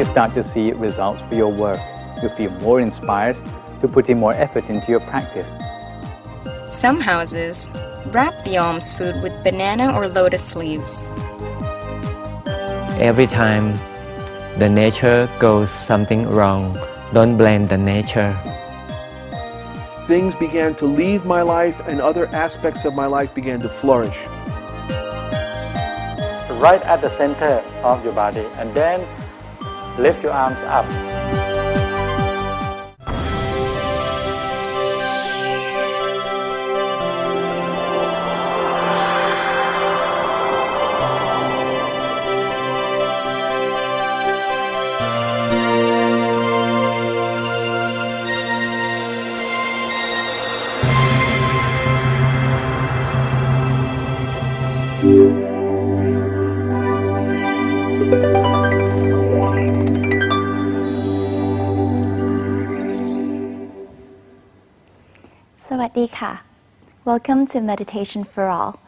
you start to see results for your work. You'll feel more inspired to put in more effort into your practice. Some houses wrap the alms food with banana or lotus leaves. Every time the nature goes something wrong, don't blame the nature. Things began to leave my life and other aspects of my life began to flourish. Right at the center of your body, and then lift your arms up. Sawadee. Welcome to Meditation for All.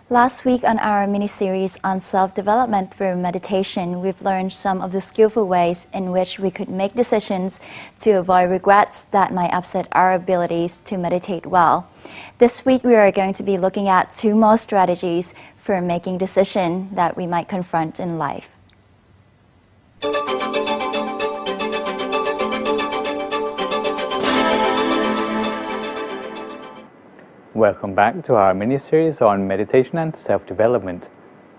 Last week on our mini-series on self-development through meditation, we've learned some of the skillful ways in which we could make decisions to avoid regrets that might upset our abilities to meditate well. This week we are going to be looking at 2 more strategies for making decisions that we might confront in life. Welcome back to our mini-series on meditation and self-development.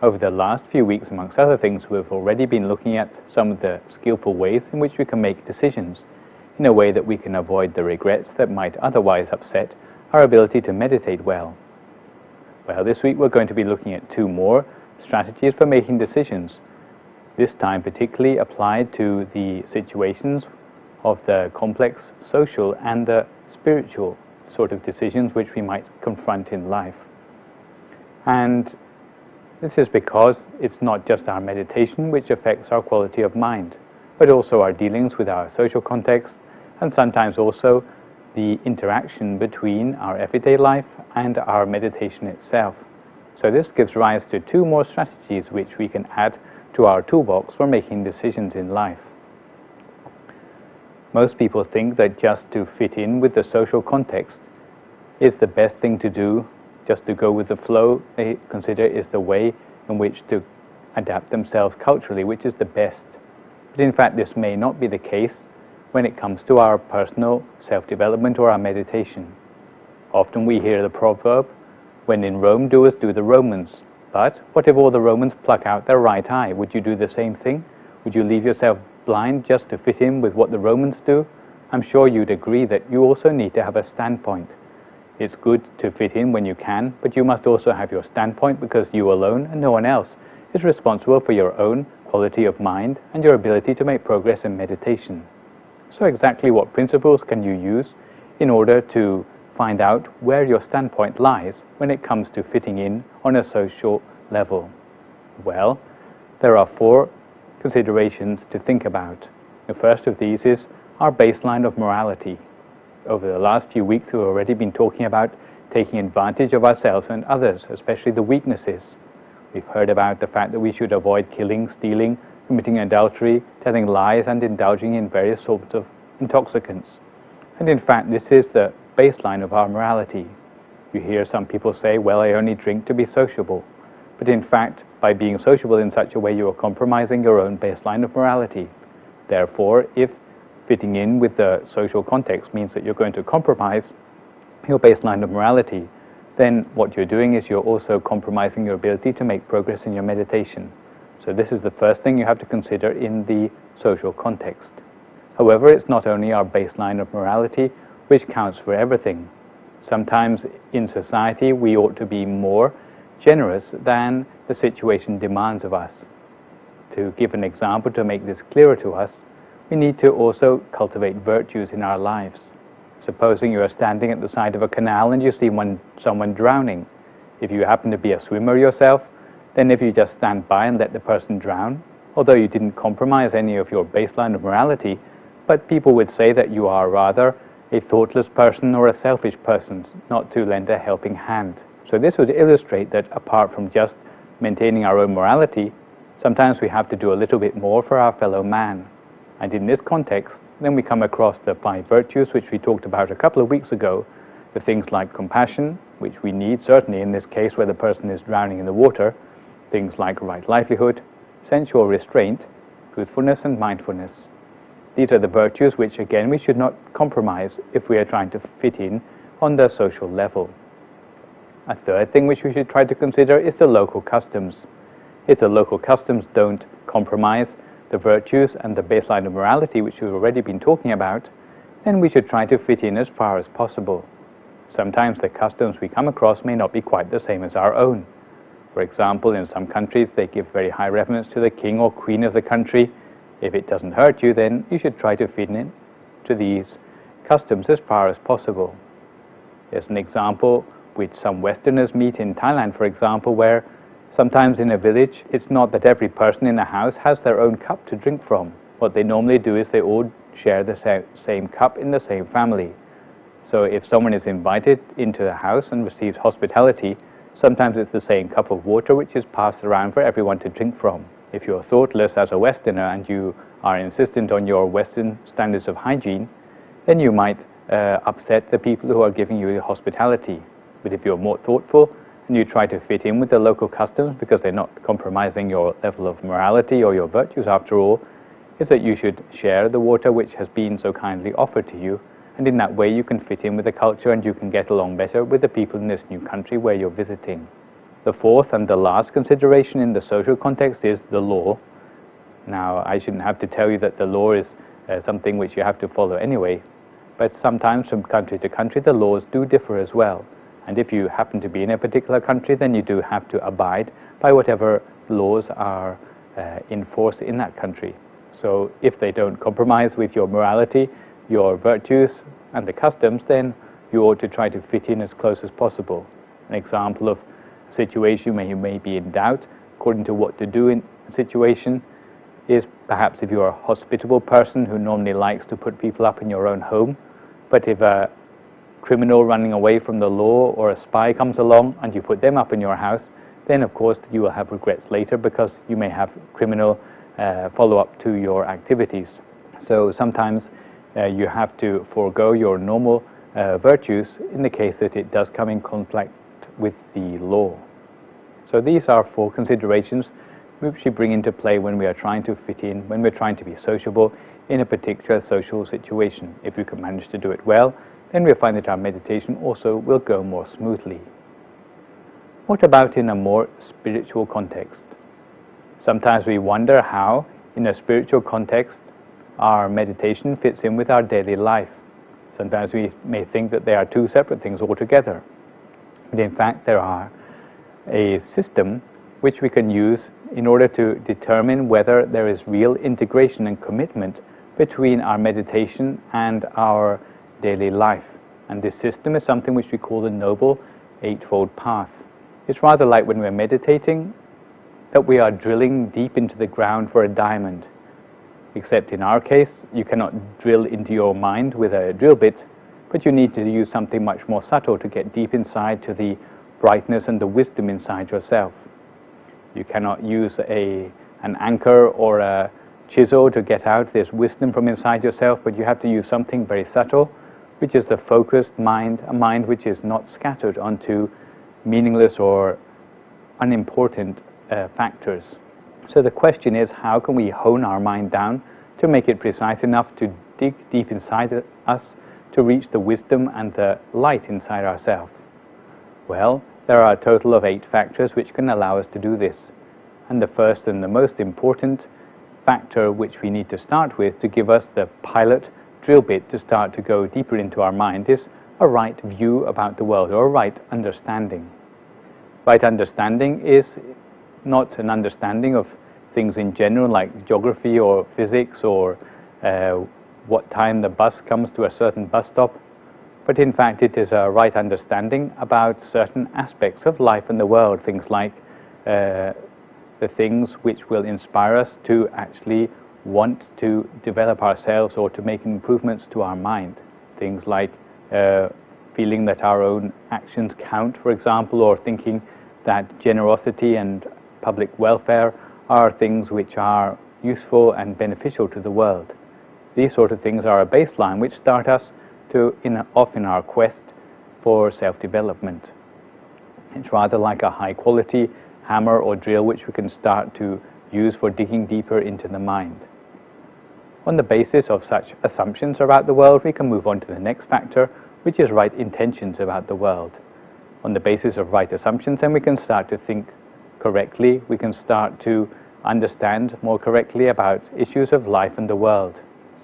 Over the last few weeks, amongst other things, we've already been looking at some of the skillful ways in which we can make decisions in a way that we can avoid the regrets that might otherwise upset our ability to meditate well. Well, this week we're going to be looking at 2 more strategies for making decisions, this time particularly applied to the situations of the complex social and the spiritual sort of decisions which we might confront in life. And this is because it's not just our meditation which affects our quality of mind, but also our dealings with our social context, and sometimes also the interaction between our everyday life and our meditation itself. So this gives rise to 2 more strategies which we can add to our toolbox for making decisions in life. Most people think that just to fit in with the social context is the best thing to do, just to go with the flow. They consider is the way in which to adapt themselves culturally, which is the best. But in fact, this may not be the case when it comes to our personal self-development or our meditation. Often we hear the proverb, when in Rome, do as do the Romans. But what if all the Romans pluck out their right eye? Would you do the same thing? Would you leave yourself blind just to fit in with what the Romans do? I'm sure you'd agree that you also need to have a standpoint. It's good to fit in when you can, but you must also have your standpoint, because you alone and no one else is responsible for your own quality of mind and your ability to make progress in meditation. So exactly what principles can you use in order to find out where your standpoint lies when it comes to fitting in on a social level? Well, there are 4 considerations to think about. The first of these is our baseline of morality. Over the last few weeks, we've already been talking about taking advantage of ourselves and others, especially the weaknesses. We've heard about the fact that we should avoid killing, stealing, committing adultery, telling lies, and indulging in various sorts of intoxicants. And in fact, this is the baseline of our morality. You hear some people say, well, I only drink to be sociable. But in fact, by being sociable in such a way, you are compromising your own baseline of morality. Therefore, if fitting in with the social context means that you're going to compromise your baseline of morality, then what you're doing is you're also compromising your ability to make progress in your meditation. So this is the first thing you have to consider in the social context. However, it's not only our baseline of morality which counts for everything. Sometimes in society we ought to be more generous than the situation demands of us. To give an example to make this clearer to us, we need to also cultivate virtues in our lives. Supposing you are standing at the side of a canal and you see someone drowning. If you happen to be a swimmer yourself, then if you just stand by and let the person drown, although you didn't compromise any of your baseline of morality, but people would say that you are rather a thoughtless person or a selfish person, not to lend a helping hand. So this would illustrate that apart from just maintaining our own morality, sometimes we have to do a little bit more for our fellow man. And in this context, then we come across the 5 virtues which we talked about a couple of weeks ago, the things like compassion, which we need certainly in this case where the person is drowning in the water, things like right livelihood, sensual restraint, truthfulness and mindfulness. These are the virtues which again we should not compromise if we are trying to fit in on the social level. A third thing which we should try to consider is the local customs. If the local customs don't compromise the virtues and the baseline of morality which we've already been talking about, then we should try to fit in as far as possible. Sometimes the customs we come across may not be quite the same as our own. For example, in some countries they give very high reverence to the king or queen of the country. If it doesn't hurt you, then you should try to fit in to these customs as far as possible. There's an example which some Westerners meet in Thailand, for example, where sometimes in a village it's not that every person in the house has their own cup to drink from. What they normally do is they all share the same cup in the same family. So if someone is invited into the house and receives hospitality, sometimes it's the same cup of water which is passed around for everyone to drink from. If you're thoughtless as a Westerner and you are insistent on your Western standards of hygiene, then you might upset the people who are giving you hospitality. But if you're more thoughtful and you try to fit in with the local customs because they're not compromising your level of morality or your virtues after all, is that you should share the water which has been so kindly offered to you, and in that way you can fit in with the culture and you can get along better with the people in this new country where you're visiting. The fourth and the last consideration in the social context is the law. Now, I shouldn't have to tell you that the law is something which you have to follow anyway, but sometimes from country to country the laws do differ as well. And if you happen to be in a particular country, then you do have to abide by whatever laws are in force in that country. So if they don't compromise with your morality, your virtues and the customs, then you ought to try to fit in as close as possible. An example of a situation where you may be in doubt according to what to do in a situation is perhaps if you're a hospitable person who normally likes to put people up in your own home, but if a criminal running away from the law or a spy comes along and you put them up in your house, then of course you will have regrets later because you may have criminal follow-up to your activities. So sometimes you have to forego your normal virtues in the case that it does come in conflict with the law. So these are 4 considerations which we bring into play when we are trying to fit in, when we're trying to be sociable in a particular social situation. If we can manage to do it well, then we'll find that our meditation also will go more smoothly. What about in a more spiritual context? Sometimes we wonder how, in a spiritual context, our meditation fits in with our daily life. Sometimes we may think that they are 2 separate things altogether. But in fact, there are a system which we can use in order to determine whether there is real integration and commitment between our meditation and our daily life. And this system is something which we call the Noble Eightfold Path. It's rather like when we're meditating that we are drilling deep into the ground for a diamond. Except in our case, you cannot drill into your mind with a drill bit, but you need to use something much more subtle to get deep inside to the brightness and the wisdom inside yourself. You cannot use an anchor or a chisel to get out this wisdom from inside yourself, but you have to use something very subtle, which is the focused mind, a mind which is not scattered onto meaningless or unimportant factors. So the question is, how can we hone our mind down to make it precise enough to dig deep inside us to reach the wisdom and the light inside ourselves? Well, there are a total of 8 factors which can allow us to do this. And the first and the most important factor which we need to start with to give us the pilot drill bit to start to go deeper into our mind is a right view about the world, or a right understanding. Right understanding is not an understanding of things in general like geography or physics or what time the bus comes to a certain bus stop, but in fact it is a right understanding about certain aspects of life and the world, things like the things which will inspire us to actually want to develop ourselves or to make improvements to our mind. Things like feeling that our own actions count, for example, or thinking that generosity and public welfare are things which are useful and beneficial to the world. These sort of things are a baseline which start us off in our quest for self-development. It's rather like a high-quality hammer or drill which we can start to use for digging deeper into the mind. On the basis of such assumptions about the world, we can move on to the next factor, which is right intentions about the world. On the basis of right assumptions, then we can start to think correctly, we can start to understand more correctly about issues of life and the world.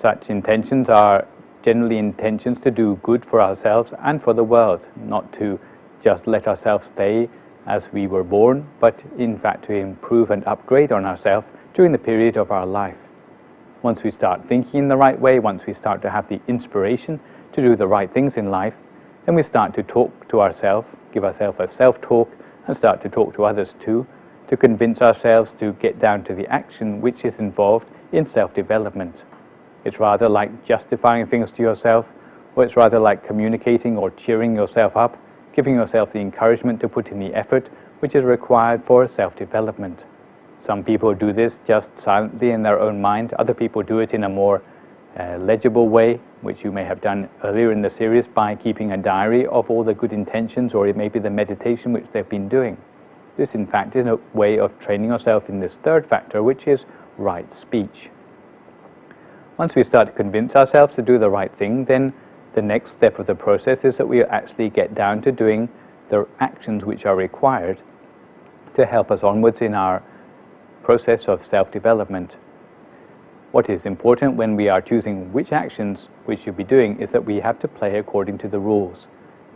Such intentions are generally intentions to do good for ourselves and for the world, not to just let ourselves stay as we were born, but in fact to improve and upgrade on ourselves during the period of our life. Once we start thinking in the right way, once we start to have the inspiration to do the right things in life, then we start to talk to ourselves, give ourselves a self-talk, and start to talk to others too, to convince ourselves to get down to the action which is involved in self-development. It's rather like justifying things to yourself, or it's rather like communicating or cheering yourself up, giving yourself the encouragement to put in the effort which is required for self-development. Some people do this just silently in their own mind. Other people do it in a more legible way, which you may have done earlier in the series by keeping a diary of all the good intentions, or it may be the meditation which they've been doing. This, in fact, is a way of training yourself in this third factor, which is right speech. Once we start to convince ourselves to do the right thing, then the next step of the process is that we actually get down to doing the actions which are required to help us onwards in our process of self-development. What is important when we are choosing which actions we should be doing is that we have to play according to the rules.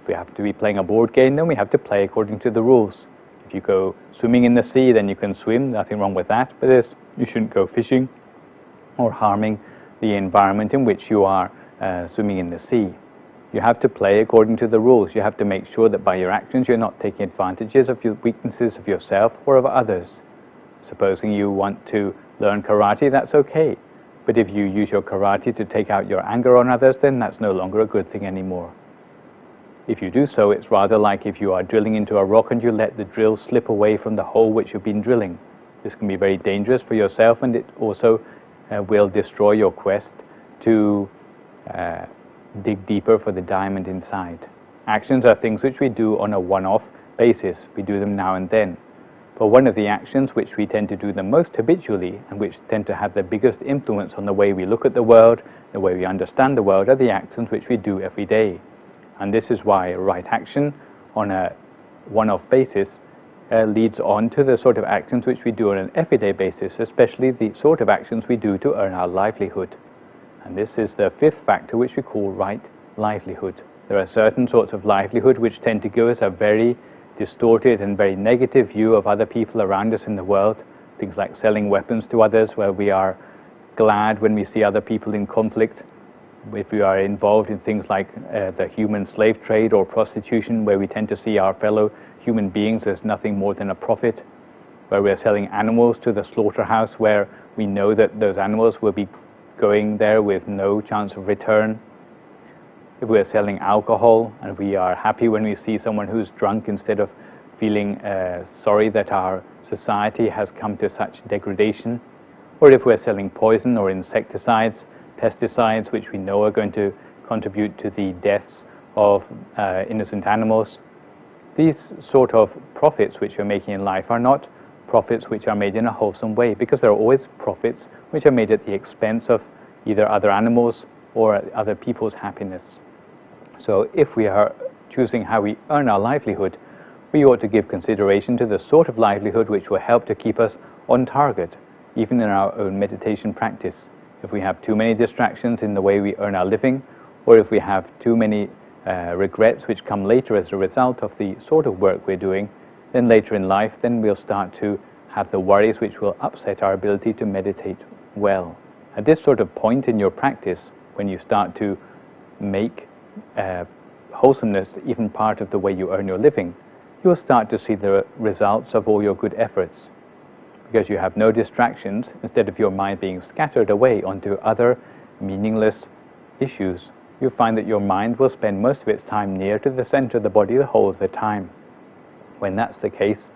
If we have to be playing a board game, then we have to play according to the rules. If you go swimming in the sea, then you can swim, nothing wrong with that, but you shouldn't go fishing or harming the environment in which you are swimming in the sea. You have to play according to the rules. You have to make sure that by your actions you're not taking advantages of your weaknesses of yourself or of others. Supposing you want to learn karate, that's okay. But if you use your karate to take out your anger on others, then that's no longer a good thing anymore. If you do so, it's rather like if you are drilling into a rock and you let the drill slip away from the hole which you've been drilling. This can be very dangerous for yourself, and it also will destroy your quest to dig deeper for the diamond inside. Actions are things which we do on a one-off basis. We do them now and then. But one of the actions which we tend to do the most habitually and which tend to have the biggest influence on the way we look at the world, the way we understand the world, are the actions which we do every day. And this is why right action on a one-off basis leads on to the sort of actions which we do on an everyday basis, especially the sort of actions we do to earn our livelihood. And this is the fifth factor, which we call right livelihood. There are certain sorts of livelihood which tend to give us a very distorted and very negative view of other people around us in the world. Things like selling weapons to others, where we are glad when we see other people in conflict. If we are involved in things like the human slave trade or prostitution, where we tend to see our fellow human beings as nothing more than a profit. Where we are selling animals to the slaughterhouse, where we know that those animals will be going there with no chance of return. If we are selling alcohol and we are happy when we see someone who's drunk instead of feeling sorry that our society has come to such degradation. Or if we're selling poison or insecticides, pesticides, which we know are going to contribute to the deaths of innocent animals. These sort of profits which we're making in life are not profits which are made in a wholesome way, because there are always profits which are made at the expense of either other animals or other people's happiness. So if we are choosing how we earn our livelihood, we ought to give consideration to the sort of livelihood which will help to keep us on target, even in our own meditation practice. If we have too many distractions in the way we earn our living, or if we have too many regrets which come later as a result of the sort of work we're doing, then later in life, then we'll start to have the worries which will upset our ability to meditate well. At this sort of point in your practice, when you start to make wholesomeness even part of the way you earn your living, you will start to see the results of all your good efforts. Because you have no distractions, instead of your mind being scattered away onto other meaningless issues, you'll find that your mind will spend most of its time near to the center of the body the whole of the time. When that's the case,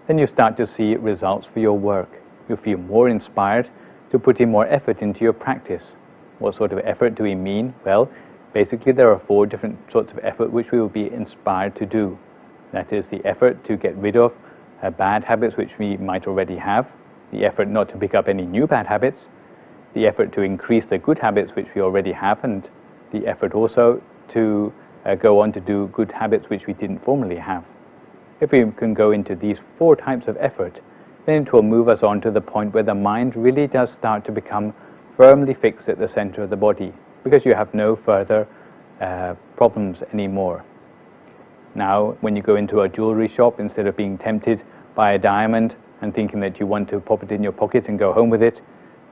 then you start to see results for your work. You feel more inspired to put in more effort into your practice. What sort of effort do we mean? Well, basically there are 4 different sorts of effort which we will be inspired to do. That is the effort to get rid of bad habits which we might already have, the effort not to pick up any new bad habits, the effort to increase the good habits which we already have, and the effort also to go on to do good habits which we didn't formerly have. If we can go into these 4 types of effort, then it will move us on to the point where the mind really does start to become firmly fixed at the center of the body, because you have no further problems anymore. Now, when you go into a jewelry shop, instead of being tempted by a diamond and thinking that you want to pop it in your pocket and go home with it,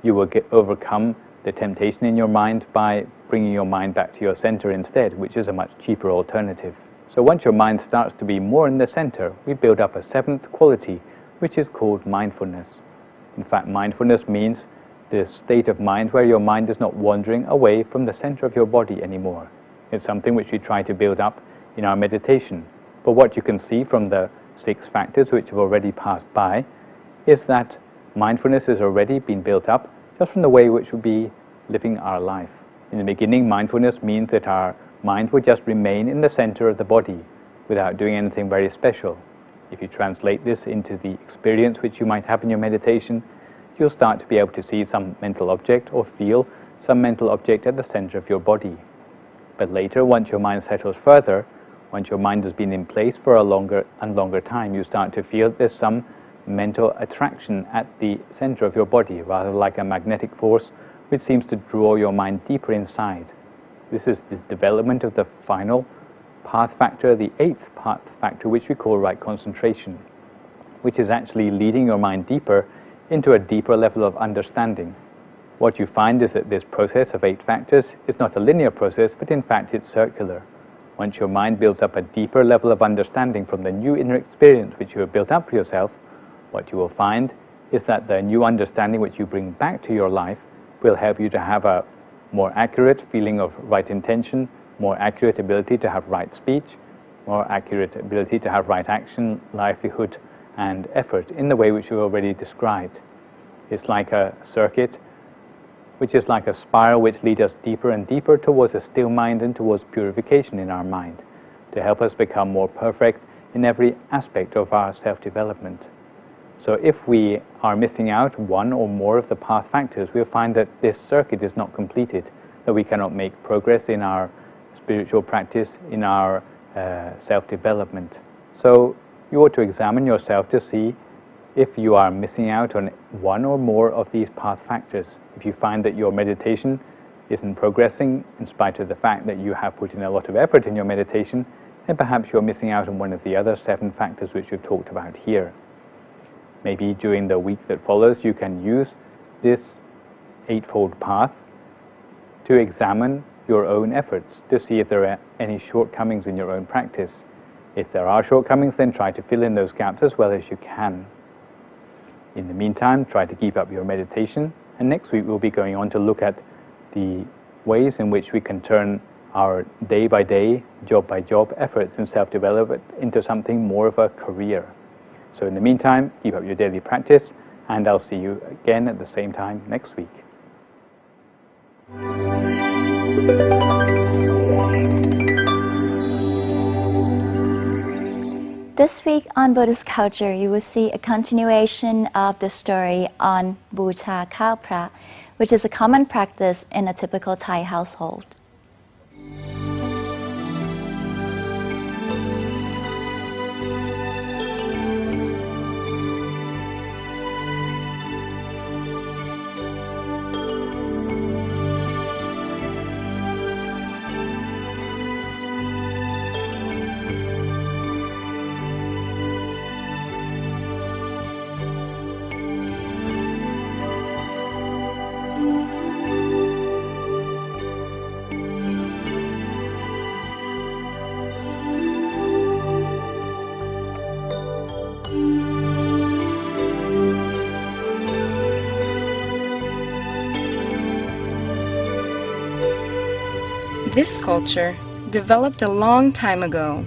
you will overcome the temptation in your mind by bringing your mind back to your center instead, which is a much cheaper alternative. So once your mind starts to be more in the center, we build up a 7th quality, which is called mindfulness. In fact, mindfulness means the state of mind where your mind is not wandering away from the center of your body anymore. It's something which we try to build up in our meditation. But what you can see from the 6 factors which have already passed by is that mindfulness has already been built up just from the way which we'll be living our life. In the beginning, mindfulness means that our mind will just remain in the center of the body without doing anything very special. If you translate this into the experience which you might have in your meditation, you'll start to be able to see some mental object or feel some mental object at the center of your body. But later, once your mind settles further, once your mind has been in place for a longer and longer time, you start to feel there's some mental attraction at the center of your body, rather like a magnetic force which seems to draw your mind deeper inside. This is the development of the final path factor, the 8th path factor, which we call right concentration, which is actually leading your mind deeper into a deeper level of understanding. What you find is that this process of 8 factors is not a linear process, but in fact it's circular. Once your mind builds up a deeper level of understanding from the new inner experience which you have built up for yourself, what you will find is that the new understanding which you bring back to your life will help you to have a more accurate feeling of right intention, more accurate ability to have right speech, more accurate ability to have right action, livelihood, and effort in the way which you already described. It's like a circuit, which is like a spiral which leads us deeper and deeper towards a still mind and towards purification in our mind, to help us become more perfect in every aspect of our self-development. So if we are missing out one or more of the path factors, we'll find that this circuit is not completed, that we cannot make progress in our spiritual practice, in our self-development. So you ought to examine yourself to see if you are missing out on one or more of these path factors. If you find that your meditation isn't progressing in spite of the fact that you have put in a lot of effort in your meditation, then perhaps you're missing out on one of the other 7 factors which we've talked about here. Maybe during the week that follows, you can use this 8-fold path to examine your own efforts, to see if there are any shortcomings in your own practice. If there are shortcomings, then try to fill in those gaps as well as you can. In the meantime, try to keep up your meditation, and next week we'll be going on to look at the ways in which we can turn our day-by-day, job-by-job efforts in self-development into something more of a career. So in the meantime, keep up your daily practice, and I'll see you again at the same time next week. This week on Buddhist Culture, you will see a continuation of the story on Bucha Khao Phra, which is a common practice in a typical Thai household. This culture developed a long time ago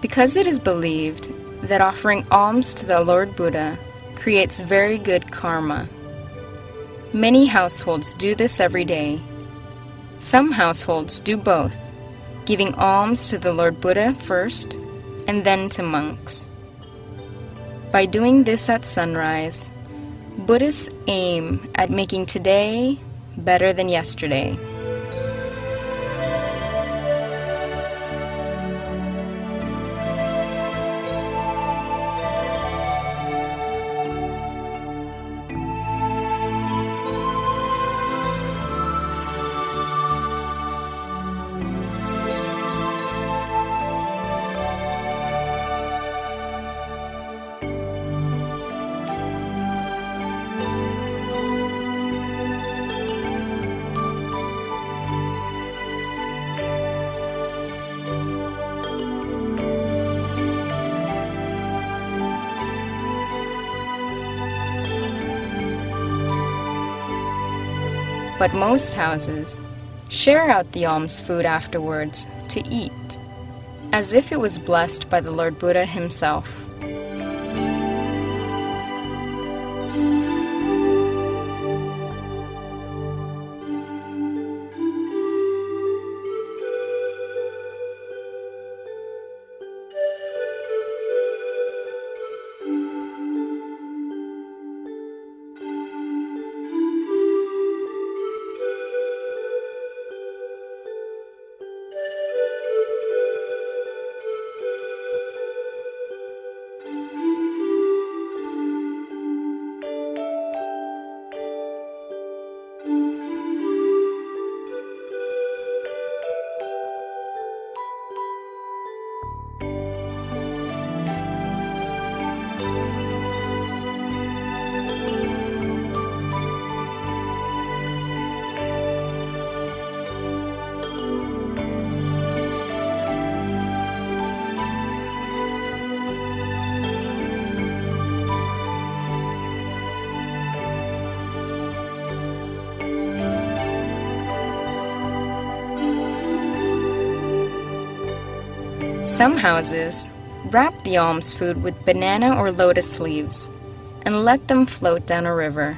because it is believed that offering alms to the Lord Buddha creates very good karma. Many households do this every day, Some households do both, giving alms to the Lord Buddha first and then to monks. By doing this at sunrise, Buddhists aim at making today better than yesterday. But most houses share out the alms food afterwards to eat, as if it was blessed by the Lord Buddha himself. Some houses wrap the alms food with banana or lotus leaves and let them float down a river.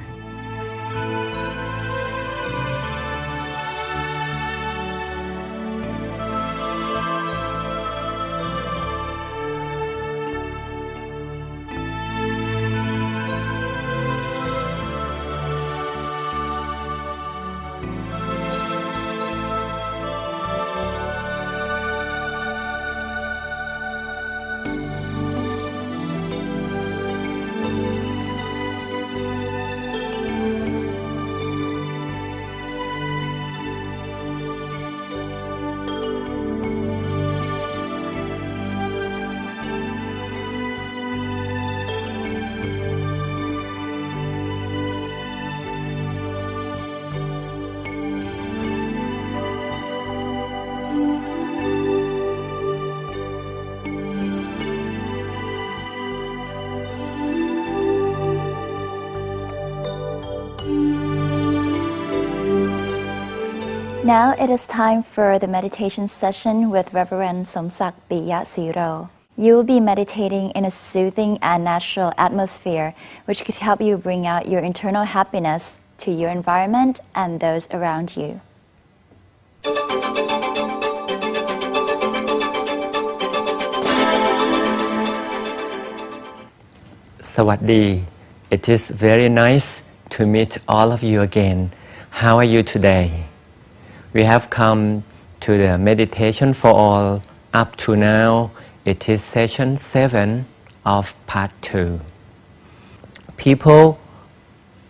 Now it is time for the meditation session with Reverend Somsak Piyasiro. You will be meditating in a soothing and natural atmosphere, which could help you bring out your internal happiness to your environment and those around you. สวัสดี It is very nice to meet all of you again. How are you today? We have come to the meditation for all. Up to now, it is session 7 of part 2. People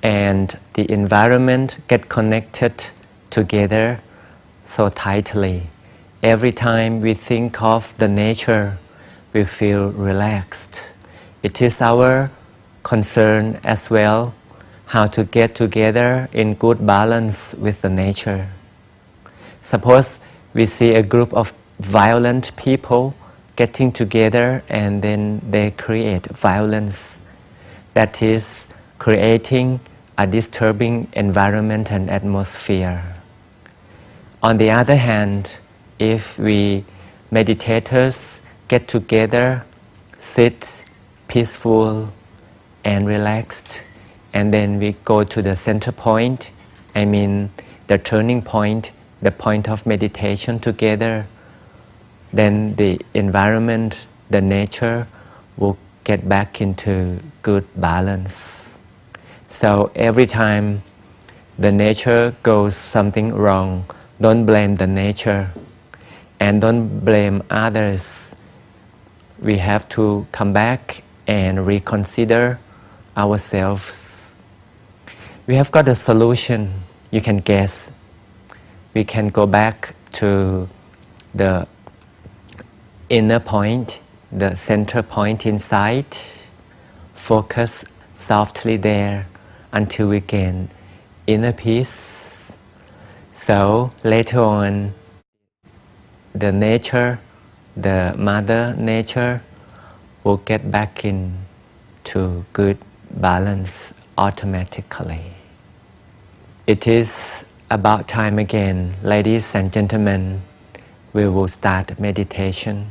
and the environment get connected together so tightly. Every time we think of the nature, we feel relaxed. It is our concern as well how to get together in good balance with the nature. Suppose we see a group of violent people getting together and then they create violence. That is creating a disturbing environment and atmosphere. On the other hand, if we meditators get together, sit peaceful and relaxed, and then we go to the center point, the turning point the point of meditation together, then the environment, the nature will get back into good balance. So every time the nature goes something wrong, don't blame the nature and don't blame others. We have to come back and reconsider ourselves. We have got a solution. You can guess. We can go back to the inner point, the center point inside, focus softly there until we gain inner peace. So later on, the nature, the mother nature will get back into good balance automatically. It is about time again, ladies and gentlemen. We will start meditation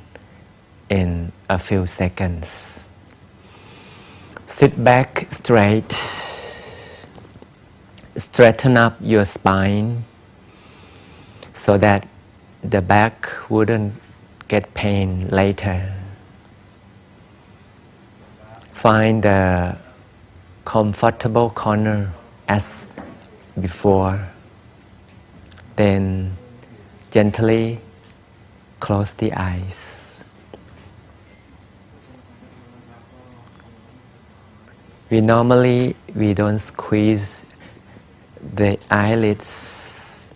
in a few seconds. Sit back straight. Straighten up your spine so that the back wouldn't get pain later. Find a comfortable corner as before. Then gently close the eyes. We don't squeeze the eyelids.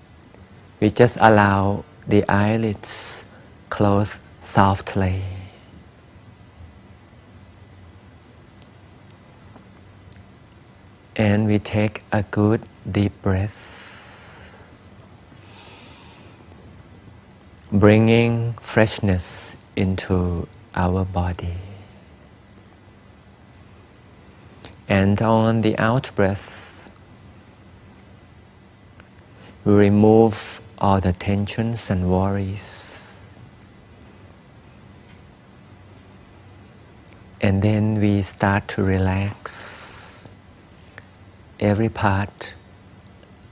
We just allow the eyelids close softly. And we take a good deep breath, bringing freshness into our body. And on the out breath, we remove all the tensions and worries. And then we start to relax every part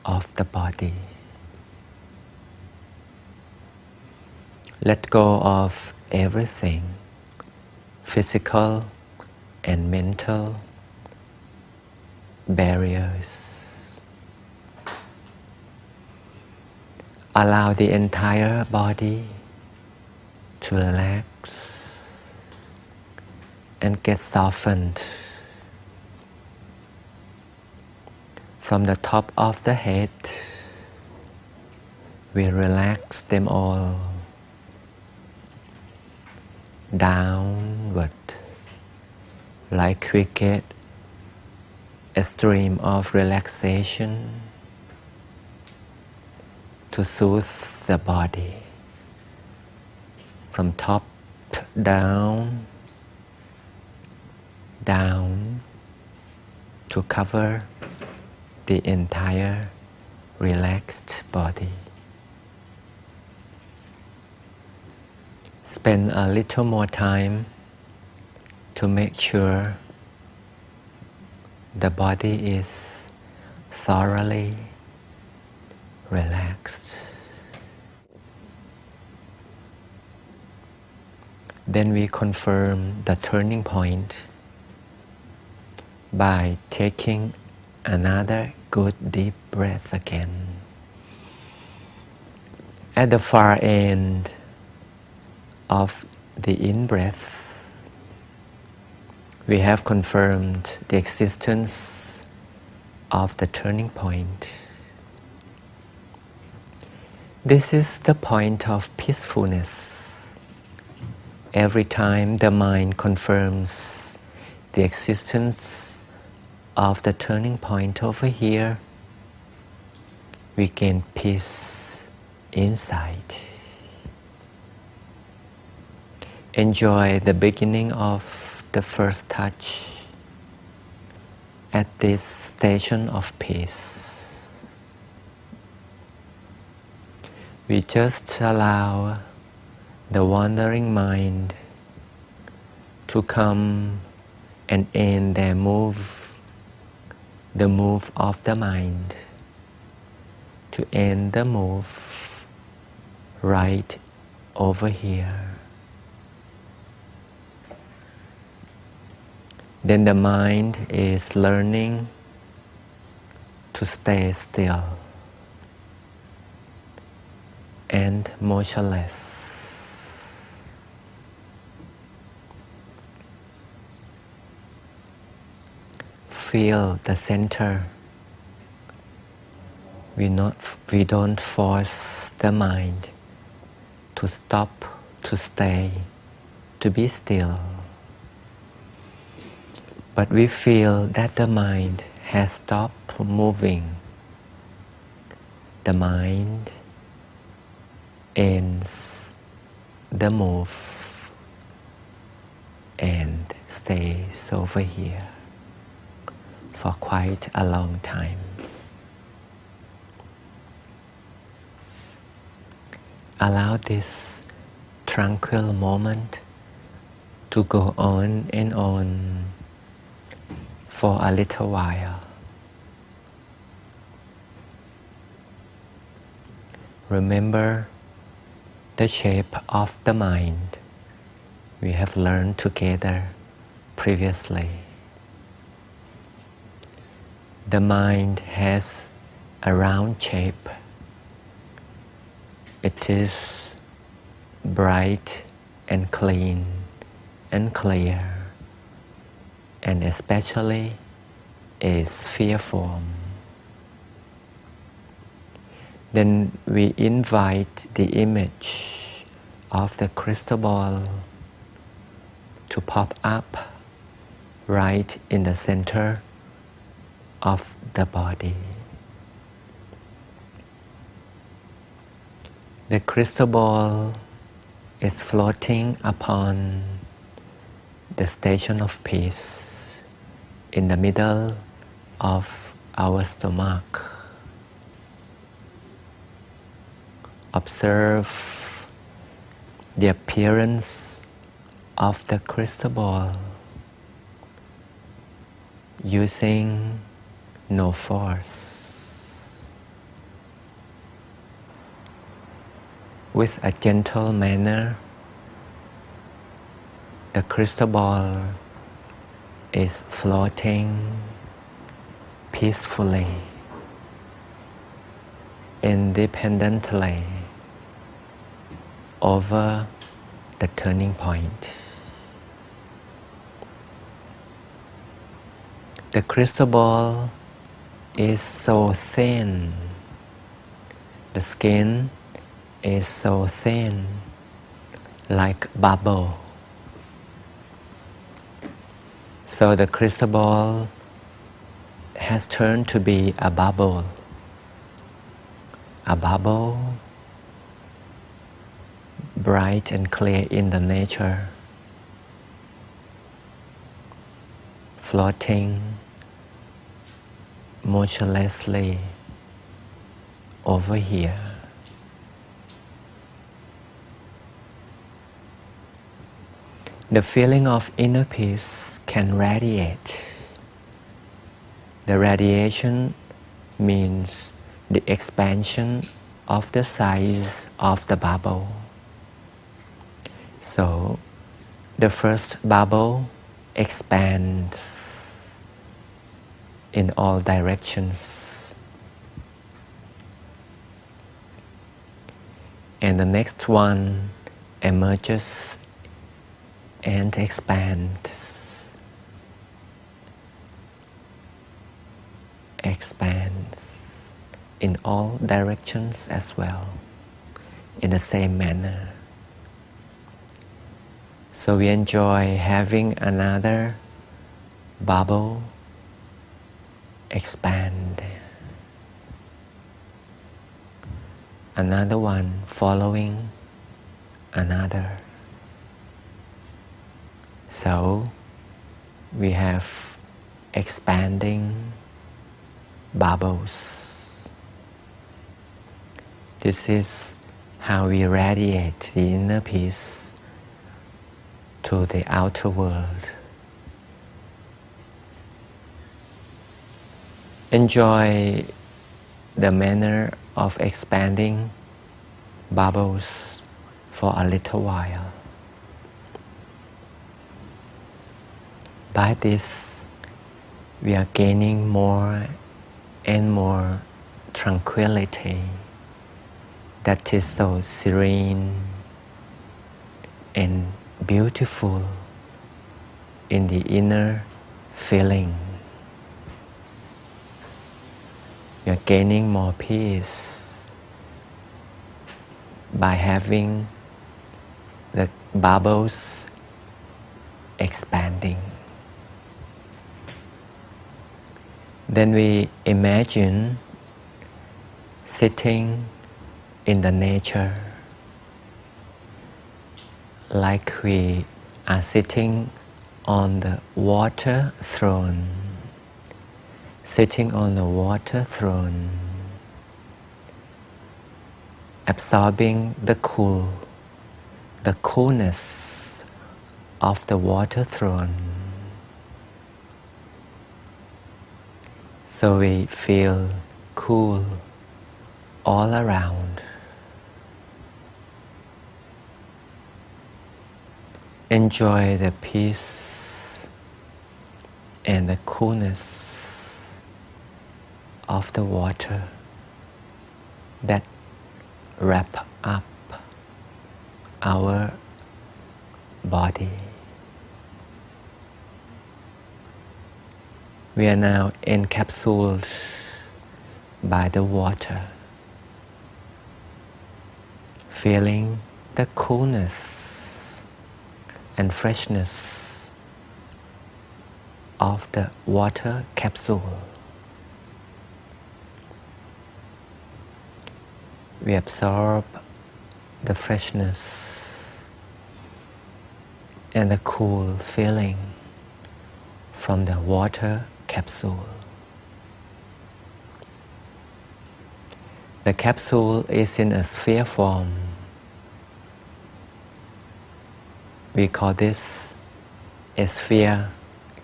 of the body. Let go of everything, physical and mental barriers. Allow the entire body to relax and get softened. From the top of the head, we relax them all downward, like cricket, a stream of relaxation to soothe the body. From top down, down to cover the entire relaxed body. Spend a little more time to make sure the body is thoroughly relaxed. Then we confirm the turning point by taking another good deep breath again. At the far end of the in-breath, we have confirmed the existence of the turning point. This is the point of peacefulness. Every time the mind confirms the existence of the turning point over here, we gain peace inside. Enjoy the beginning of the first touch at this station of peace. We just allow the wandering mind to come and end their move, the move of the mind, to end the move. right over here. Then the mind is learning to stay still and motionless. Feel the center. We don't force the mind to stop, to stay, to be still. But we feel that the mind has stopped moving. The mind ends the move and stays over here for quite a long time. Allow this tranquil moment to go on and on for a little while. Remember the shape of the mind we have learned together previously. The mind has a round shape. It is bright and clean and clear, and especially a sphere form. Then we invite the image of the crystal ball to pop up right in the center of the body. The crystal ball is floating upon the station of peace in the middle of our stomach. Observe the appearance of the crystal ball using no force. With a gentle manner, the crystal ball is floating peacefully, independently over the turning point. The crystal ball is so thin. The skin is so thin, like bubble. So the crystal ball has turned to be a bubble. A bubble, bright and clear in the nature, floating motionlessly over here. The feeling of inner peace can radiate. The radiation means the expansion of the size of the bubble. So the first bubble expands in all directions. And the next one emerges and expands in all directions as well, in the same manner. So we enjoy having another bubble expand, another one following another. So we have expanding bubbles. This is how we radiate the inner peace to the outer world. Enjoy the manner of expanding bubbles for a little while. By this, we are gaining more and more tranquility that is so serene and beautiful in the inner feeling. We are gaining more peace by having the bubbles expanding. Then we imagine sitting in the nature like we are sitting on the water throne. Sitting on the water throne, absorbing the coolness of the water throne. So we feel cool all around. Enjoy the peace and the coolness of the water that wrap up our body. We are now encapsulated by the water, feeling the coolness and freshness of the water capsule. We absorb the freshness and the cool feeling from the water capsule. The capsule is in a sphere form. We call this a sphere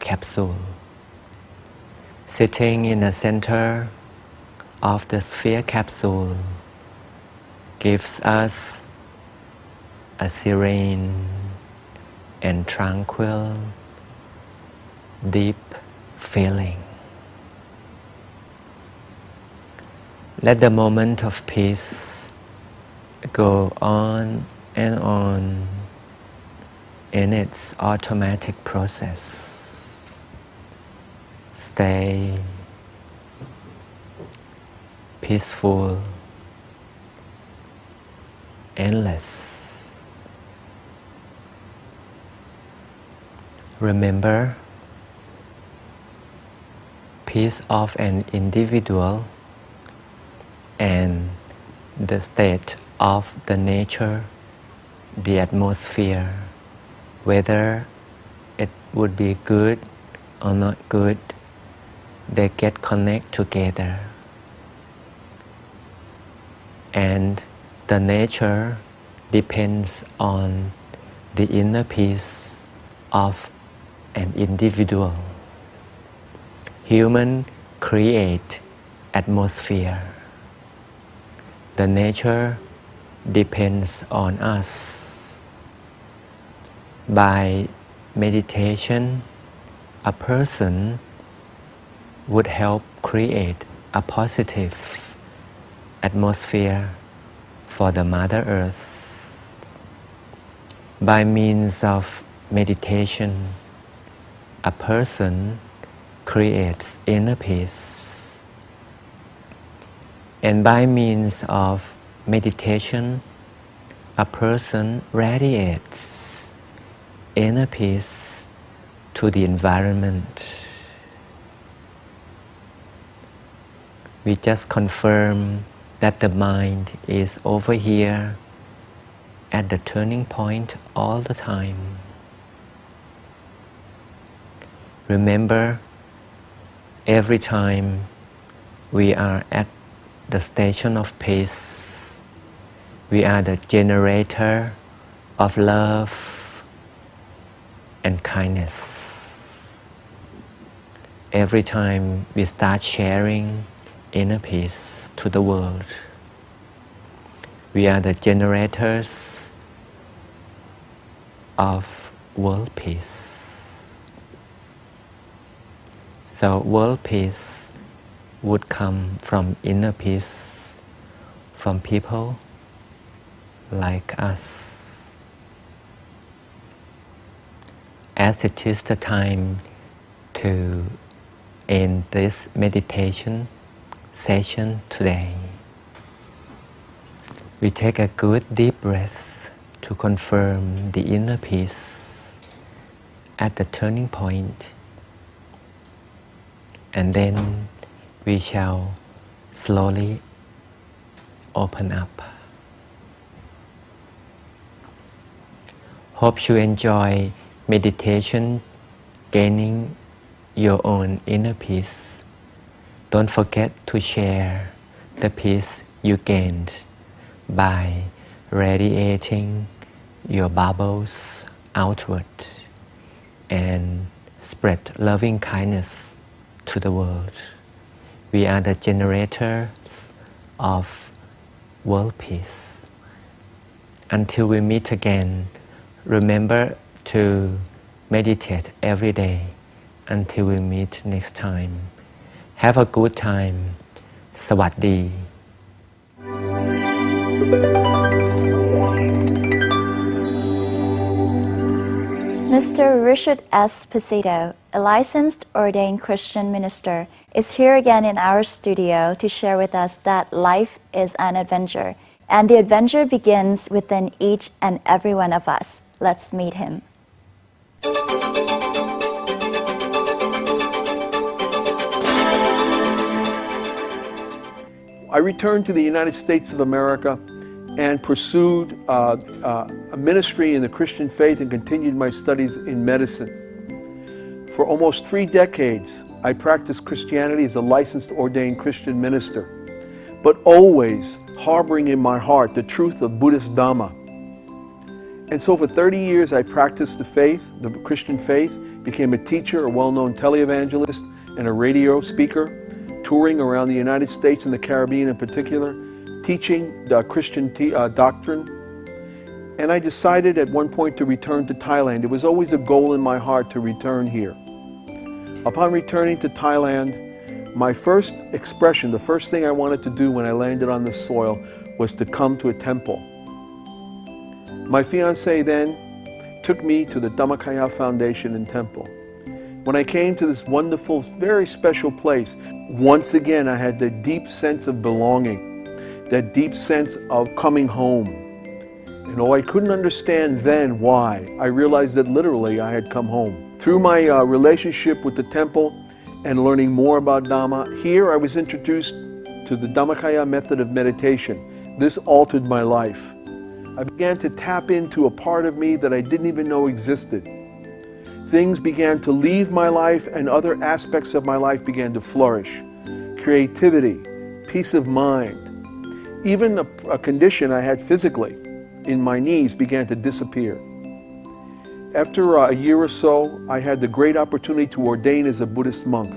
capsule. Sitting in the center of the sphere capsule gives us a serene and tranquil, deep feeling. Let the moment of peace go on and on in its automatic process. Stay peaceful, endless. Remember, peace of an individual and the state of the nature, the atmosphere, whether it would be good or not good, they get connect together. And the nature depends on the inner peace of an individual. Human create atmosphere. The nature depends on us. By meditation, a person would help create a positive atmosphere for the Mother Earth. By means of meditation, a person creates inner peace. And by means of meditation, a person radiates inner peace to the environment. We just confirm that the mind is over here at the turning point all the time. Remember, every time we are at the station of peace, we are the generator of love and kindness. Every time we start sharing inner peace to the world, We are the generators of world peace. So world peace would come from inner peace, from people like us. As it is the time to end this meditation session today, we take a good deep breath to confirm the inner peace at the turning point, and then we shall slowly open up. Hope you enjoy meditation, gaining your own inner peace. Don't forget to share the peace you gained by radiating your bubbles outward and spread loving kindness to the world. We are the generators of world peace. Until we meet again, remember to meditate every day. Until we meet next time, have a good time. สวัสดี Mr. Richard S. Pacito, a licensed ordained Christian minister, is here again in our studio to share with us that life is an adventure, and the adventure begins within each and every one of us. Let's meet him. I returned to the United States of America and pursued a ministry in the Christian faith and continued my studies in medicine. For almost 3 decades, I practiced Christianity as a licensed ordained Christian minister, but always harboring in my heart the truth of Buddhist Dhamma. And so for 30 years I practiced the faith, the Christian faith, became a teacher, a well-known televangelist, and a radio speaker, touring around the United States and the Caribbean in particular, teaching the Christian doctrine. And I decided at one point to return to Thailand. It was always a goal in my heart to return here. Upon returning to Thailand, my first expression, the first thing I wanted to do when I landed on the soil was to come to a temple. My fiancée then took me to the Dhammakaya Foundation and Temple. When I came to this wonderful, very special place, once again I had that deep sense of belonging, that deep sense of coming home. And I couldn't understand then why, I realized that literally I had come home. Through my relationship with the temple and learning more about Dhamma, here I was introduced to the Dhammakaya method of meditation. This altered my life. I began to tap into a part of me that I didn't even know existed. Things began to leave my life and other aspects of my life began to flourish. Creativity, peace of mind, even a condition I had physically in my knees began to disappear. After a year or so, I had the great opportunity to ordain as a Buddhist monk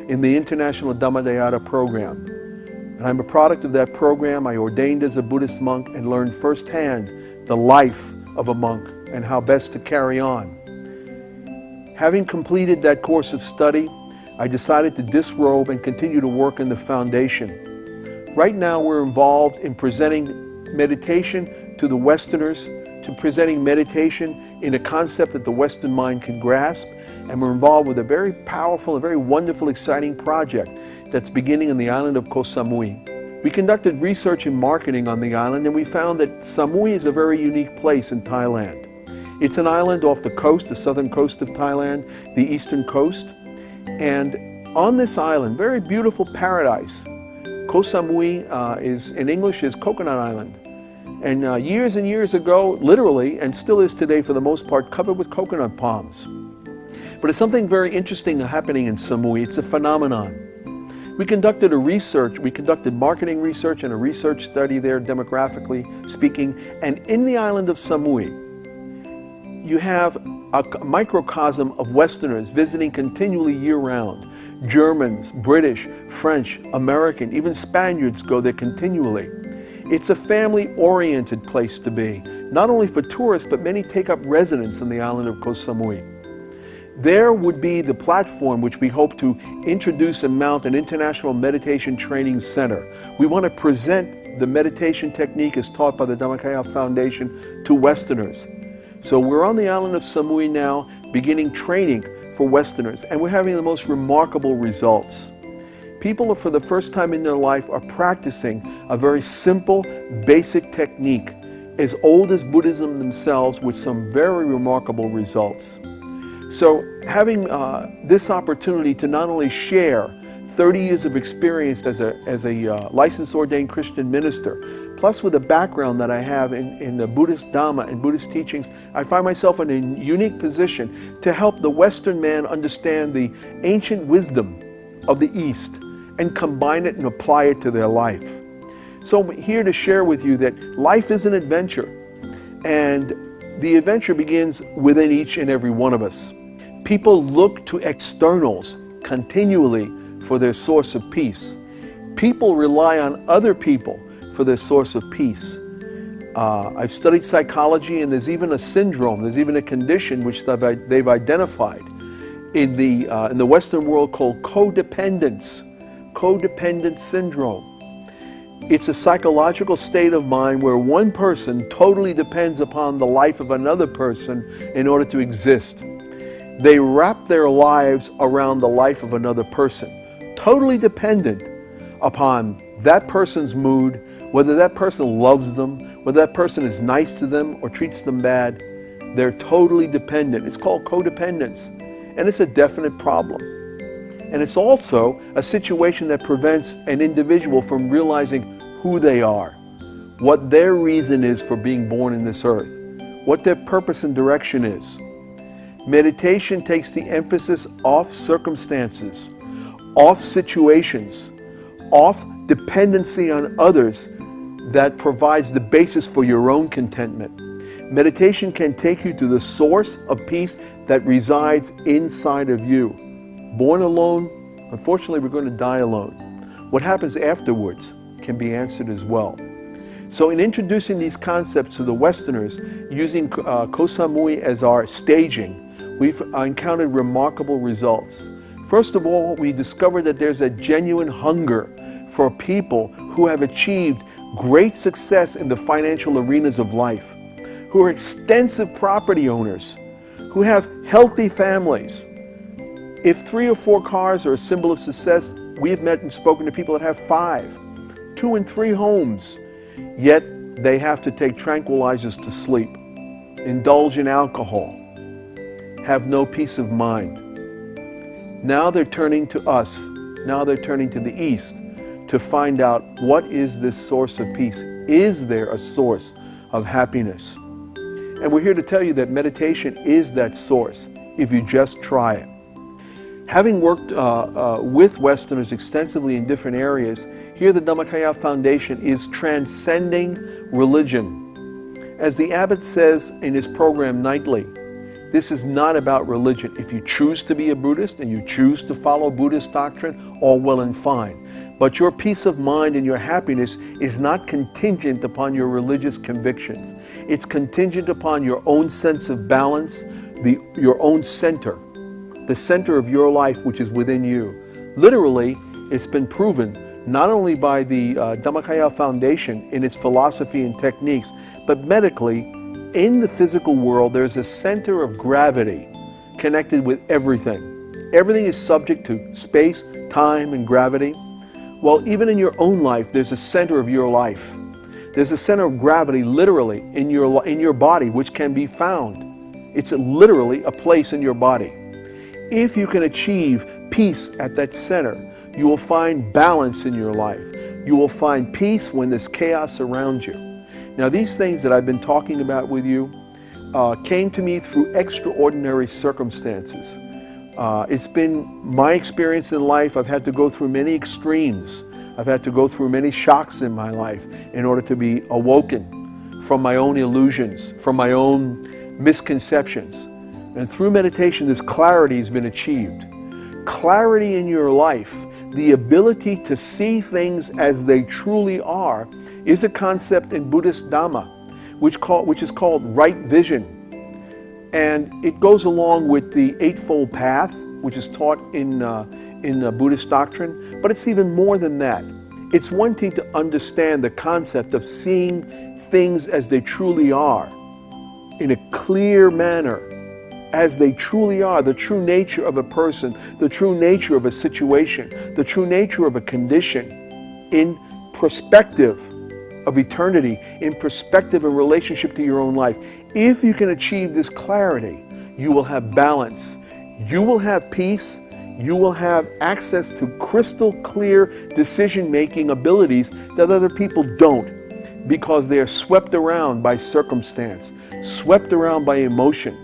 in the International Dhammadayata program. And I'm a product of that program. I ordained as a Buddhist monk and learned firsthand the life of a monk and how best to carry on. Having completed that course of study, I decided to disrobe and continue to work in the foundation. Right now we're involved in presenting meditation to the Westerners, to presenting meditation in a concept that the Western mind can grasp, and we're involved with a very powerful, a very wonderful, exciting project that's beginning in the island of Koh Samui. We conducted research and marketing on the island, and we found that Samui is a very unique place in Thailand. It's an island off the coast, the southern coast of Thailand, the eastern coast. And on this island, very beautiful paradise. Koh Samui is, in English, is Coconut Island. And years and years ago, literally, and still is today for the most part, covered with coconut palms. But it's something very interesting happening in Samui. It's a phenomenon. We conducted marketing research and a research study there, demographically speaking. And in the island of Samui, you have a microcosm of Westerners visiting continually year-round. Germans, British, French, American, even Spaniards go there continually. It's a family-oriented place to be, not only for tourists, but many take up residence on the island of Koh Samui. There would be the platform which we hope to introduce and mount an international meditation training center. We want to present the meditation technique as taught by the Dhammakaya Foundation to Westerners. So we're on the island of Samui now, beginning training for Westerners, and we're having the most remarkable results. People, for the first time in their life, are practicing a very simple, basic technique, as old as Buddhism themselves, with some very remarkable results. So having this opportunity to not only share 30 years of experience as a licensed ordained Christian minister, plus with the background that I have in the Buddhist Dhamma and Buddhist teachings, I find myself in a unique position to help the Western man understand the ancient wisdom of the East and combine it and apply it to their life. So I'm here to share with you that life is an adventure, and the adventure begins within each and every one of us. People look to externals continually for their source of peace. People rely on other people for their source of peace. I've studied psychology, and there's even a syndrome, there's even a condition which they've identified in the Western world called codependence syndrome. It's a psychological state of mind where one person totally depends upon the life of another person in order to exist. They wrap their lives around the life of another person, totally dependent upon that person's mood, whether that person loves them, whether that person is nice to them or treats them bad. They're totally dependent. It's called codependence, and it's a definite problem. And it's also a situation that prevents an individual from realizing who they are, what their reason is for being born in this earth, what their purpose and direction is. Meditation takes the emphasis off circumstances, off situations, off dependency on others that provides the basis for your own contentment. Meditation can take you to the source of peace that resides inside of you. Born alone, unfortunately we're going to die alone. What happens afterwards can be answered as well. So in introducing these concepts to the Westerners, using Koh Samui as our staging, we've encountered remarkable results. First of all, we discovered that there's a genuine hunger for people who have achieved great success in the financial arenas of life, who are extensive property owners, who have healthy families. If 3 or 4 cars are a symbol of success, we've met and spoken to people that have 5, 2 and 3 homes, yet they have to take tranquilizers to sleep, indulge in alcohol, have no peace of mind. Now they're turning to us, now they're turning to the East to find out, what is this source of peace? Is there a source of happiness? And we're here to tell you that meditation is that source, if you just try it. Having worked with Westerners extensively in different areas, here the Dhammakaya Foundation is transcending religion. As the abbot says in his program nightly, this is not about religion. If you choose to be a Buddhist and you choose to follow Buddhist doctrine, all well and fine. But your peace of mind and your happiness is not contingent upon your religious convictions. It's contingent upon your own sense of balance, your own center, the center of your life which is within you. Literally, it's been proven not only by the Dhammakaya Foundation in its philosophy and techniques, but medically, in the physical world, there's a center of gravity connected with everything. Everything is subject to space, time, and gravity. Well, even in your own life, there's a center of your life. There's a center of gravity literally in your body, which can be found. It's literally a place in your body. If you can achieve peace at that center, you will find balance in your life. You will find peace when there's chaos around you. Now, these things that I've been talking about with you came to me through extraordinary circumstances. It's been my experience in life. I've had to go through many extremes. I've had to go through many shocks in my life in order to be awoken from my own illusions, from my own misconceptions. And through meditation, this clarity has been achieved. Clarity in your life, the ability to see things as they truly are, is a concept in Buddhist Dhamma, which is called right vision. And it goes along with the Eightfold Path, which is taught in Buddhist doctrine, but it's even more than that. It's wanting to understand the concept of seeing things as they truly are, in a clear manner, as they truly are, the true nature of a person, the true nature of a situation, the true nature of a condition, in perspective of eternity, in perspective in relationship to your own life. If you can achieve this clarity, you will have balance, you will have peace, you will have access to crystal clear decision-making abilities that other people don't, because they are swept around by circumstance, swept around by emotion,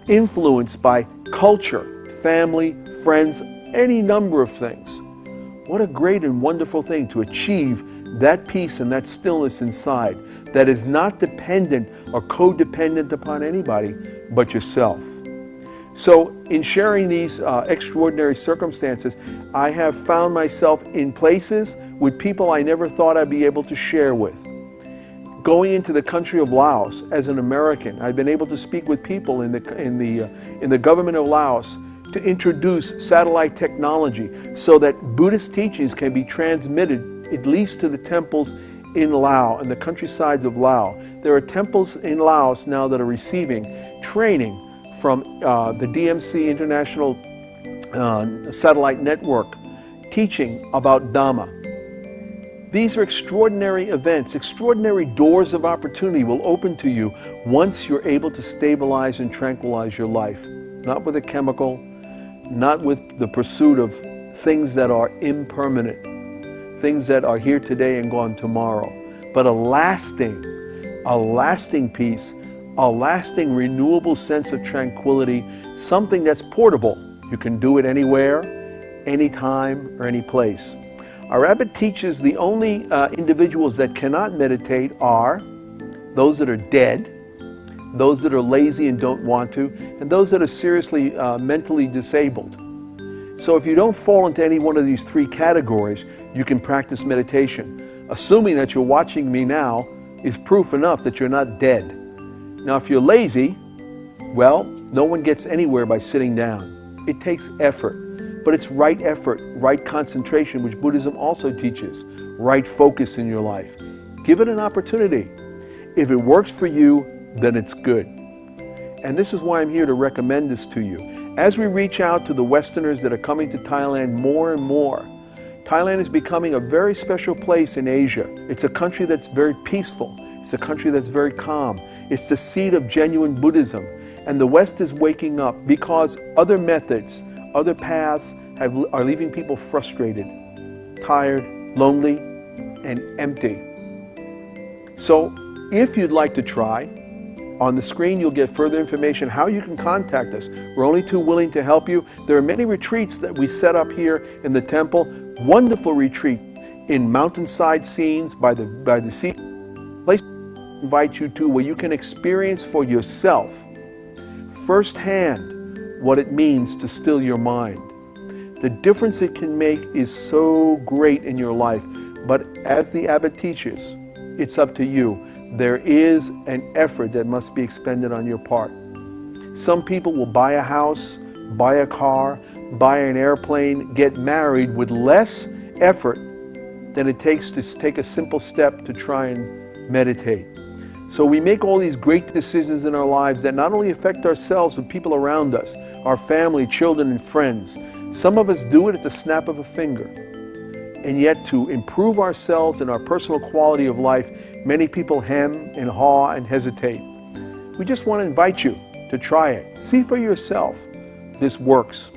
influenced by culture, family, friends, any number of things. What a great and wonderful thing to achieve that peace and that stillness inside that is not dependent or codependent upon anybody but yourself. So in sharing these extraordinary circumstances, I have found myself in places with people I never thought I'd be able to share with. Going into the country of Laos as an American, I've been able to speak with people in the government of Laos to introduce satellite technology so that Buddhist teachings can be transmitted at least to the temples in Laos, in the countrysides of Laos. There are temples in Laos now that are receiving training from the DMC International Satellite Network, teaching about Dhamma. These are extraordinary events. Extraordinary doors of opportunity will open to you once you're able to stabilize and tranquilize your life. Not with a chemical, not with the pursuit of things that are impermanent, things that are here today and gone tomorrow, but a lasting peace, a lasting renewable sense of tranquility, something that's portable. You can do it anywhere, anytime, or any place. Our abbot teaches the only individuals that cannot meditate are those that are dead, those that are lazy and don't want to, and those that are seriously mentally disabled. So if you don't fall into any one of these three categories, you can practice meditation. Assuming that you're watching me now is proof enough that you're not dead. Now if you're lazy, well, no one gets anywhere by sitting down. It takes effort, but it's right effort, right concentration, which Buddhism also teaches, right focus in your life. Give it an opportunity. If it works for you, then it's good. And this is why I'm here to recommend this to you. As we reach out to the Westerners that are coming to Thailand more and more, Thailand is becoming a very special place in Asia. It's a country that's very peaceful. It's a country that's very calm. It's the seat of genuine Buddhism. And the West is waking up because other methods, other paths are leaving people frustrated, tired, lonely, and empty. So if you'd like to try, on the screen you'll get further information how you can contact us. We're only too willing to help you. There are many retreats that we set up here in the temple. Wonderful retreat in mountainside scenes by the sea. Place to invite you to where you can experience for yourself firsthand what it means to still your mind. The difference it can make is so great in your life. But as the abbot teaches, it's up to you. There is an effort that must be expended on your part. Some people will buy a house, buy a car, buy an airplane, get married with less effort than it takes to take a simple step to try and meditate. So we make all these great decisions in our lives that not only affect ourselves but people around us, our family, children, and friends. Some of us do it at the snap of a finger. And yet to improve ourselves and our personal quality of life, many people hem and haw and hesitate. We just want to invite you to try it. See for yourself if this works.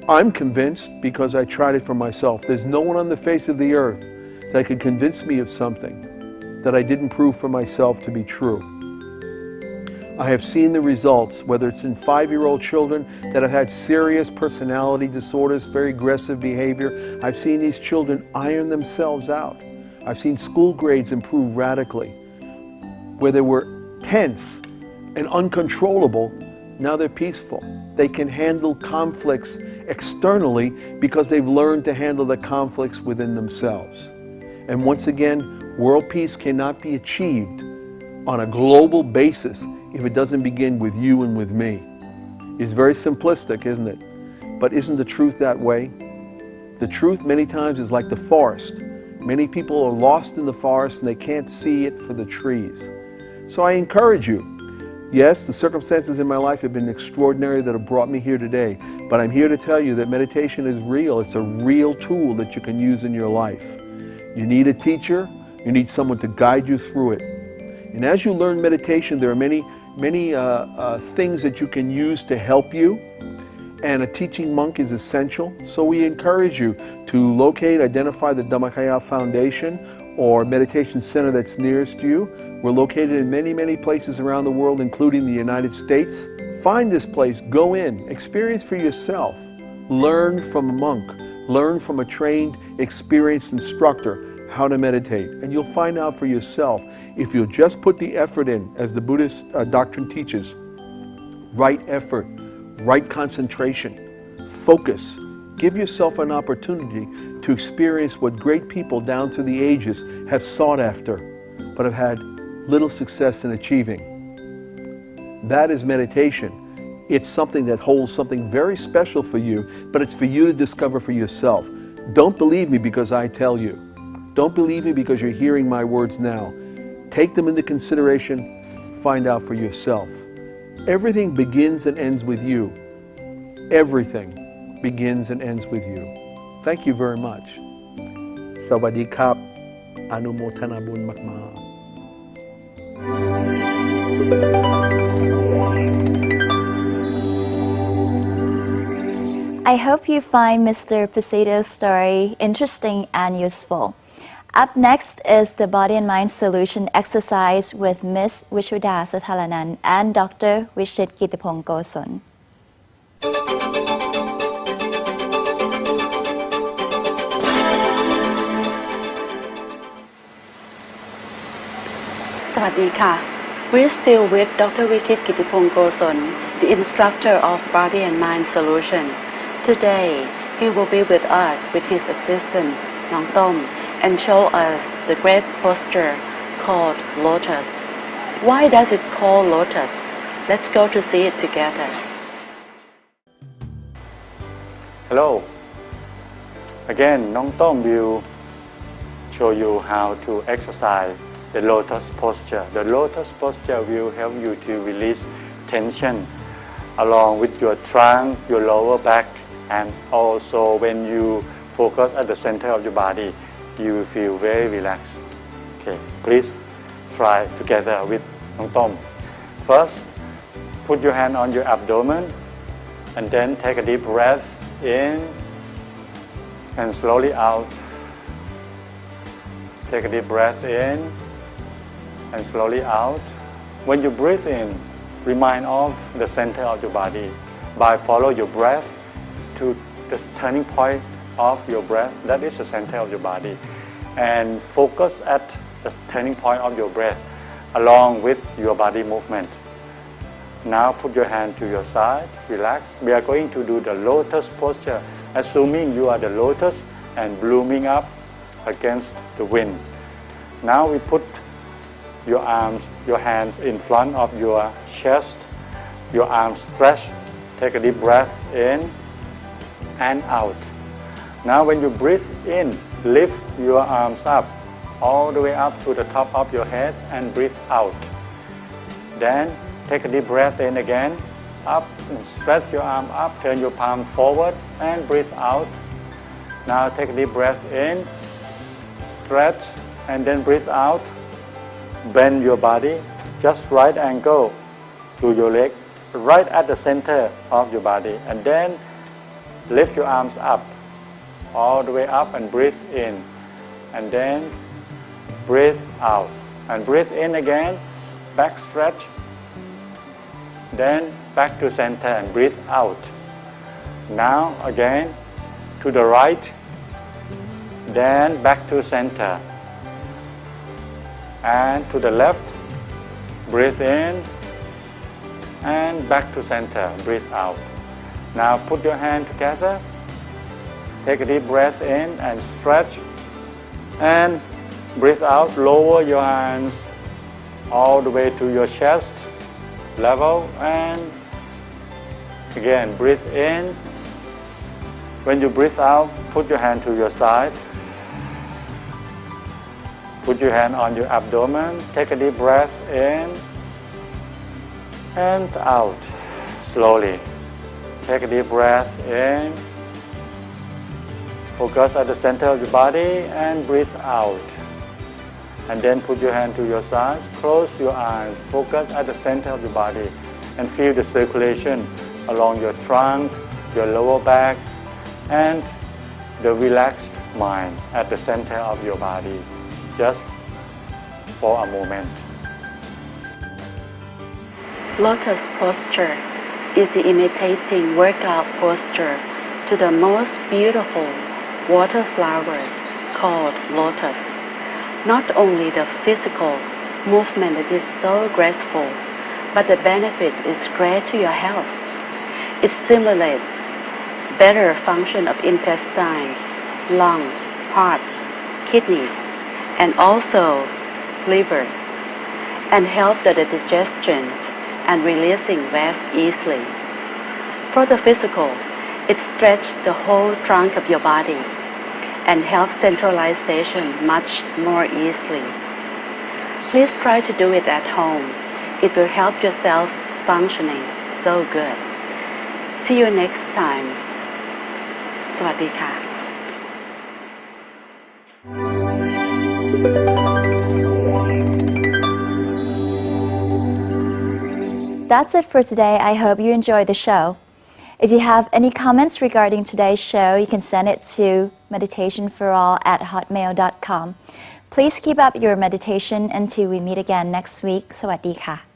I'm convinced because I tried it for myself. There's no one on the face of the earth that could convince me of something that I didn't prove for myself to be true. I have seen the results, whether it's in 5-year-old children that have had serious personality disorders, very aggressive behavior. I've seen these children iron themselves out. I've seen school grades improve radically. Where they were tense and uncontrollable, now they're peaceful. They can handle conflicts externally because they've learned to handle the conflicts within themselves. And once again, World peace cannot be achieved on a global basis if it doesn't begin with you and with me. It's very simplistic, isn't it? But isn't the truth that way? The truth many times is like the forest. Many people are lost in the forest and they can't see it for the trees. So I encourage you. Yes, the circumstances in my life have been extraordinary that have brought me here today, but I'm here to tell you that meditation is real. It's a real tool that you can use in your life. You need a teacher. You need someone to guide you through it. And as you learn meditation, there are many things that you can use to help you. And a teaching monk is essential. So we encourage you to locate, identify the Dhammakaya Foundation or meditation center that's nearest you. We're located in many places around the world, including the United States. Find this place, go in, experience for yourself. Learn from a monk, learn from a trained, experienced instructor how to meditate. And you'll find out for yourself if you'll just put the effort in, as the Buddhist doctrine teaches. Right effort, right concentration, focus. Give yourself an opportunity to experience what great people down through the ages have sought after, but have had little success in achieving. That is meditation. It's something that holds something very special for you, but it's for you to discover for yourself. Don't believe me because I tell you. Don't believe me because you're hearing my words now. Take them into consideration, find out for yourself. Everything begins and ends with you. Everything begins and ends with you. Thank you very much. Sawadee krap. Anumotana bun makma. I hope you find Mr. Pasito's story interesting and useful. Up next is the Body and Mind Solution exercise with Ms. Vishuddha Sathalanan and Dr. Vishit Kitipong Goson. สวัสดีค่ะ We're still with Dr. Vishit Kitipong Goson, the instructor of Body and Mind Solution. Today, he will be with us with his assistant, Nong Tom, and show us the great posture called Lotus. Why does it call Lotus? Let's go to see it together. Hello. Again, Nong Tom will show you how to exercise the lotus posture. The lotus posture will help you to release tension along with your trunk, your lower back, and also when you focus at the center of your body, you will feel very relaxed. Okay, please try together with Nong Tom. First, put your hand on your abdomen and then take a deep breath in and slowly out. Take a deep breath in and slowly out. When you breathe in, remind of the center of your body by follow your breath to the turning point of your breath. That is the center of your body. And focus at the turning point of your breath along with your body movement. Now put your hand to your side, relax. We are going to do the lotus posture, assuming you are the lotus and blooming up against the wind. Now we put your arms, your hands in front of your chest, your arms stretched. Take a deep breath in and out. Now when you breathe in, lift your arms up, all the way up to the top of your head and breathe out. Then take a deep breath in again, up and stretch your arm up, turn your palm forward and breathe out. Now take a deep breath in, stretch and then breathe out. Bend your body, just right angle to your leg, right at the center of your body, and then lift your arms up, all the way up and breathe in, and then breathe out, and breathe in again, back stretch, then back to center and breathe out. Now again to the right, then back to center, and to the left, breathe in and back to center, breathe out. Now put your hand together, take a deep breath in and stretch and breathe out, lower your hands all the way to your chest level, and again breathe in. When you breathe out, put your hand to your side. Put your hand on your abdomen. Take a deep breath in and out slowly. Take a deep breath in. Focus at the center of your body and breathe out. And then put your hand to your sides. Close your eyes. Focus at the center of your body and feel the circulation along your trunk, your lower back, and the relaxed mind at the center of your body. Just for a moment. Lotus posture is the imitating workout posture to the most beautiful water flower called lotus. Not only the physical movement that is so graceful, but the benefit is great to your health. It stimulates better function of intestines, lungs, hearts, kidneys, and also liver, and help the digestion and releasing waste easily. For the physical, it stretches the whole trunk of your body and helps centralization much more easily. Please try to do it at home. It will help yourself functioning so good. See you next time. สวัสดีค่ะ That's it for today. I hope you enjoyed the show. If you have any comments regarding today's show, you can send it to meditationforall@hotmail.com. Please keep up your meditation until we meet again next week. สวัสดีค่ะ